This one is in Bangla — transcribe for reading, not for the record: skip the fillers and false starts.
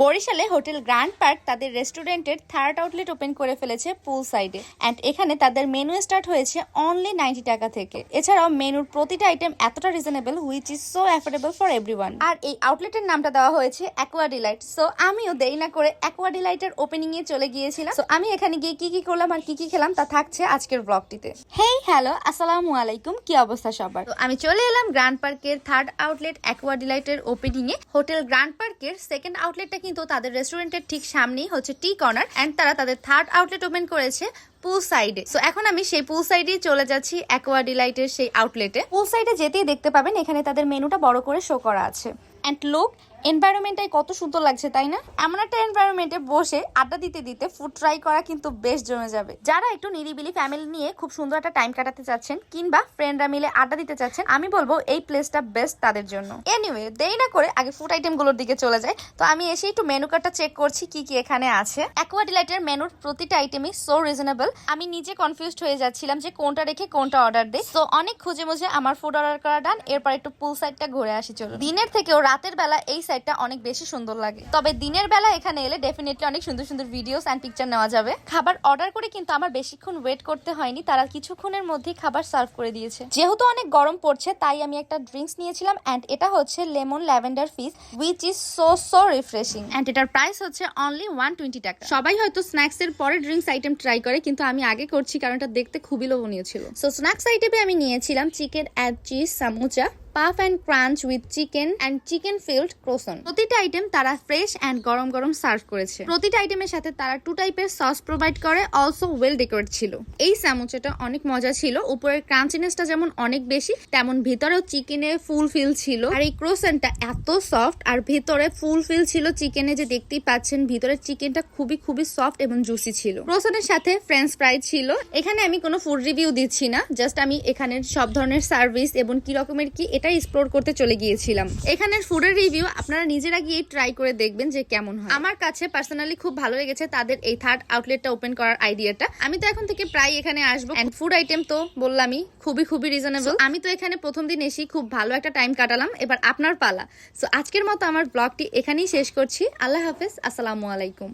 বরিশালে হোটেল গ্র্যান্ড পার্ক তাদের রেস্টুরেন্টের থার্ড আউটলেট ওপেন করে ফেলেছে পুল সাইডে অ্যান্ড এখানে তাদের মেনু স্টার্ট হয়েছে অনলি 90 টাকা থেকে। এছাড়াও মেনুর প্রতিটা আইটেম এতটা reasonable which is so affordable for everyone. আর এই আউটলেটের নামটা দেওয়া হয়েছে অ্যাকোয়া ডিলাইট। সো আমিও দেরি না করে অ্যাকোয়া ডিলাইটের ওপেনিং এ চলে গিয়েছিলাম। সো আমি এখানে গিয়ে কি কি করলাম আর কি কি খেলাম তা থাকছে আজকের ব্লগটিতে। হেই হ্যালো আসসালামু আলাইকুম, কি অবস্থা সবার? তো আমি চলে এলাম গ্র্যান্ড পার্কের থার্ড আউটলেট অ্যাকোয়া ডিলাইটের ওপেনিং এ। হোটেল গ্র্যান্ড পার্কের সেকেন্ড আউটলেটটা কিন্তু তাদের রেস্টুরেন্টের ঠিক সামনেই হচ্ছে টি কর্নার এন্ড তারা তাদের থার্ড আউটলেট ওপেন করেছে পুল সাইডে। সো এখন আমি সেই পুল সাইডেই চলে যাচ্ছি অ্যাকোয়া ডিলাইটের সেই আউটলেটে। পুল সাইডে যেতেই দেখতে পাবেন এখানে তাদের মেনুটা বড় করে শো করা আছে। এন্ড লুক, এনভায়রনমেন্টটাই কত সুন্দর লাগছে তাই না? এমন একটা এনভায়রনমেন্টে বসে আড্ডা দিতে দিতে ফুড ট্রাই করা কিন্তু বেশ জমে যাবে। যারা একটু নিরিবিলি ফ্যামিলি নিয়ে খুব সুন্দর একটা টাইম কাটাতে চাচ্ছেন কিংবা ফ্রেন্ডরা মিলে আড্ডা দিতে চাচ্ছেন, আমি বলবো এই প্লেসটা বেস্ট তাদের জন্য। এনিওয়ে দেরি না করে আগে ফুড আইটেম গুলোর দিকে চলে যায়। তো আমি এসে একটু মেনু কার্ডটা চেক করছি কি কি এখানে আছে। অ্যাকোয়া ডিলাইটের মেনুর প্রতিটা আইটেমই সো রিজনেবল। আমি নিজে কনফিউজড হয়ে যাচ্ছিলাম যে কোনটা রেখে কোনটা অর্ডার দেই। সো অনেক খুঁজে মুজে আমার ফুড অর্ডার করা ডান। এরপর একটু পুল সাইডটা ঘুরে আসি চলো। দিনের থেকেও রাতের বেলা এই সাইডটা অনেক বেশি সুন্দর লাগে। তবে দিনের বেলা এখানে এলে ডেফিনেটলি অনেক সুন্দর সুন্দর ভিডিওস এন্ড পিকচার নেওয়া যাবে। খাবার অর্ডার করে কিন্তু আমার বেশিক্ষণ ওয়েট করতে হয়নি, তারা কিছুক্ষণের মধ্যেই খাবার সার্ভ করে দিয়েছে। যেহেতু অনেক গরম পড়ছে তাই আমি একটা ড্রিঙ্কস নিয়েছিলাম এন্ড এটা হচ্ছে lemon lavender fizz which is so refreshing and এটার প্রাইস হচ্ছে অনলি 120 টাকা। সবাই হয়তো স্ন্যাক্স এর পরে ড্রিঙ্কস আইটেম ট্রাই করে, কিন্তু আমি আগে করছি কারণ এটা দেখতে খুবই লোভনীয় ছিল। সো স্ন্যাক্স আইটেমে আমি নিয়েছিলাম chicken and cheese samosa, puff and crunch with chicken and chicken field croissant. প্রতিটা আইটেম তারা ফ্রেশ অ্যান্ড গরম গরম সার্ভ করেছে। প্রতিটা আইটেমের সাথে তারা 2 টাইপের সস প্রোভাইড করে, অলসো ওয়েল ডেকোরেট ছিল। এই স্যামোচাটা অনেক মজা ছিল। উপরের ক্রাঞ্চিনেসটা যেমন অনেক বেশি, তেমন ভিতরেও চিকেনে ফুল ফিল ছিল। আর এই ক্রোসনটা এত সফট আর ভিতরে ফুল ফিল ছিল চিকেনে, যে দেখতেই পাচ্ছেন ভিতরের চিকেনটা খুবই সফট এবং জুসি ছিল। ক্রোসনের সাথে ফ্রেঞ্চ ফ্রাই ছিল। এখানে আমি কোনো ফুড রিভিউ দিচ্ছি না, জাস্ট আমি এখানের সব ধরনের সার্ভিস এবং কি রকমের কি এটা এক্সপ্লোর করতে চলে গিয়েছিলাম। এখানের ফুডের রিভিউ আপনারা নিজেরা গিয়ে ট্রাই করে দেখবেন যে কেমন হয়। আমার কাছে পার্সোনালি খুব ভালো লেগেছে তাদের এই থার্ড আউটলেটটা ওপেন করার আইডিয়াটা। আমি তো এখন থেকে প্রায় এখানে আসবো এন্ড ফুড আইটেম তো বললামই খুবই রিজনেবল। আমি তো এখানে প্রথম দিন এসে খুব ভালো একটা টাইম কাটালাম। এবার আপনার পালা। সো আজকের মতো আমার ব্লগটি এখানেই শেষ করছি। আল্লাহ হাফেজ, আসসালামু আলাইকুম।